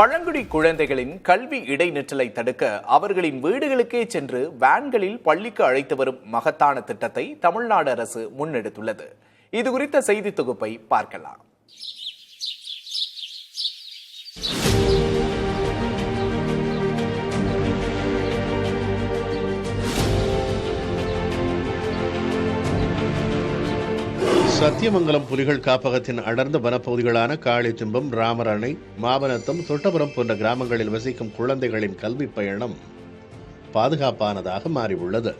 பழங்குடி குழந்தைகளின் கல்வி இடைநிற்றலை தடுக்க அவர்களின் வீடுகளுக்கே சென்று வேன்களில் பள்ளிக்கு அழைத்து வரும் மகத்தான திட்டத்தை தமிழ்நாடு அரசு முன்னெடுத்துள்ளது. இதுகுறித்த செய்தி தொகுப்பை பார்க்கலாம். சத்தியமங்கலம் புலிகள் காப்பகத்தின் அடர்ந்த வனப்பகுதிகளான காளித்திம்பம், ராமர் அணை, மாவனத்தம், தொட்டபுரம் போன்ற கிராமங்களில் வசிக்கும் குழந்தைகளின் கல்வி பயணம் பாதுகாப்பானதாக மாறியுள்ளது.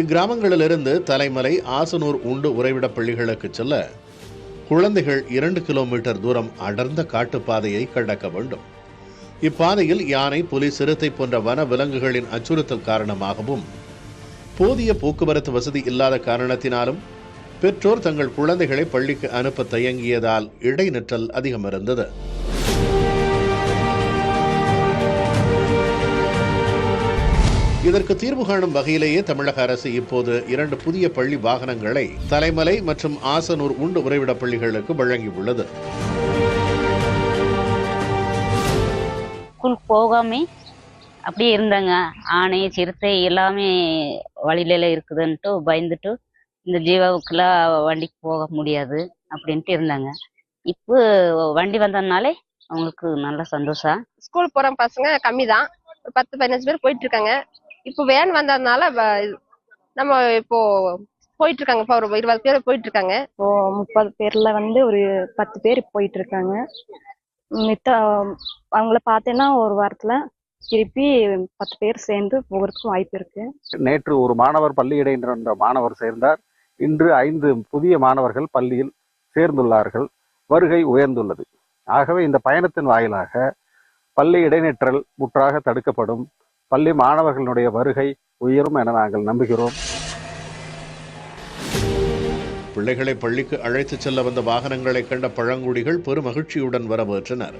இக்கிராமங்களிலிருந்து தலைமலை, ஆசனூர் உண்டு உறைவிட பள்ளிகளுக்கு செல்ல குழந்தைகள் 2 கிலோமீட்டர் தூரம் அடர்ந்த காட்டுப்பாதையை கடக்க வேண்டும். இப்பாதையில் யானை, புலி, சிறுத்தை போன்ற வன விலங்குகளின் அச்சுறுத்தல் காரணமாகவும் போதிய போக்குவரத்து வசதி இல்லாத காரணத்தினாலும் பெற்றோர் தங்கள் குழந்தைகளை பள்ளிக்கு அனுப்ப தயங்கியதால் இடைநிற்றல் அதிகம் இருந்தது. இதற்கு தீர்வு காணும் வகையிலேயே தமிழக அரசு இப்போது 2 புதிய பள்ளி வாகனங்களை தலைமலை மற்றும் ஆசனூர் உண்டு உறைவிட பள்ளிகளுக்கு வழங்கியுள்ளது. ஸ்கூல் போகாம அப்படியே இருந்தாங்க. ஆணை, சிறுத்தை எல்லாமே வழியில இருக்குதுன்ட்டு பயந்துட்டு இந்த ஜீவாவுக்குலாம் வண்டிக்கு போக முடியாது அப்படின்ட்டு இருந்தாங்க. இப்போ வண்டி வந்ததுனாலே அவங்களுக்கு நல்ல சந்தோஷம். ஸ்கூல் போற பசங்க கம்மி தான், ஒரு 10-15 பேர் போயிட்டு இருக்காங்க. இப்போ வேன் வந்ததுனால நம்ம இப்போ போயிட்டு இருக்காங்க. இப்போ ஒரு 20 பேர் போயிட்டு இருக்காங்க. இப்போ 30 பேர்ல ஒரு 10 பேர் போயிட்டு இருக்காங்க. மித்த அவங்கள பார்த்தேன்னா ஒரு வாரத்துல திருப்பி 10 பேர் சேர்ந்து போகிறதுக்கும் வாய்ப்பு இருக்கு. நேற்று ஒரு மாணவர் பள்ளி இடைநின்ற மாணவர் சேர்ந்தார். இன்று 5 புதிய மாணவர்கள் பள்ளியில் சேர்ந்துள்ளார்கள். வருகை உயர்ந்துள்ளது. ஆகவே இந்த பயணத்தின் வாயிலாக பள்ளி இடைநிற்றல் முற்றாக தடுக்கப்படும். பள்ளி மாணவர்களுடைய வருகை உயரும் என நாங்கள் நம்புகிறோம். பிள்ளைகளை பள்ளிக்கு அழைத்துச் செல்ல வந்த வாகனங்களை கண்ட பழங்குடிகள் பெரும் மகிழ்ச்சியுடன் வரவேற்றனர்.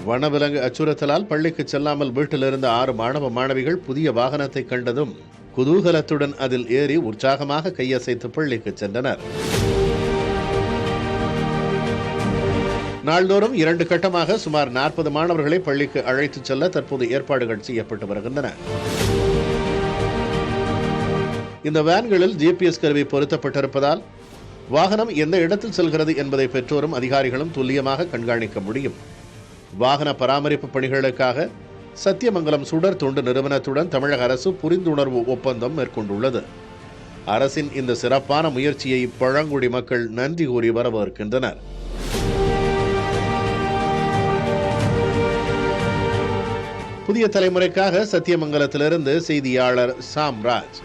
வனவிலங்கு அச்சுறுத்தலால் பள்ளிக்கு செல்லாமல் வீட்டில் இருந்த 6 மாணவ மாணவிகள் புதிய வாகனத்தை கண்டதும் குதூகலத்துடன் அதில் ஏறி உற்சாகமாக கையசைத்து பள்ளிக்கு சென்றனர். நாள்தோறும் 2 கட்டமாக சுமார் 40 மாணவர்களை பள்ளிக்கு அழைத்துச் செல்ல தற்போது ஏற்பாடுகள் செய்யப்பட்டு வருகின்றன. இந்த வேன்களில் GPS கருவி பொருத்தப்பட்டிருப்பதால் வாகனம் எந்த இடத்தில் செல்கிறது என்பதை பெற்றோரும் அதிகாரிகளும் துல்லியமாக கண்காணிக்க முடியும். வாகன பராமரிப்பு பணிகளுக்காக சத்தியமங்கலம் சுடர் தொண்டு நிறுவனத்துடன் தமிழக அரசு புரிந்துணர்வு ஒப்பந்தம் மேற்கொண்டுள்ளது. அரசின் இந்த சிறப்பான முயற்சியை பழங்குடி மக்கள் நன்றி கூறி வரவேற்கின்றனர். புதிய தலைமுறைக்காக சத்தியமங்கலத்திலிருந்து செய்தியாளர் சாம்ராஜ்.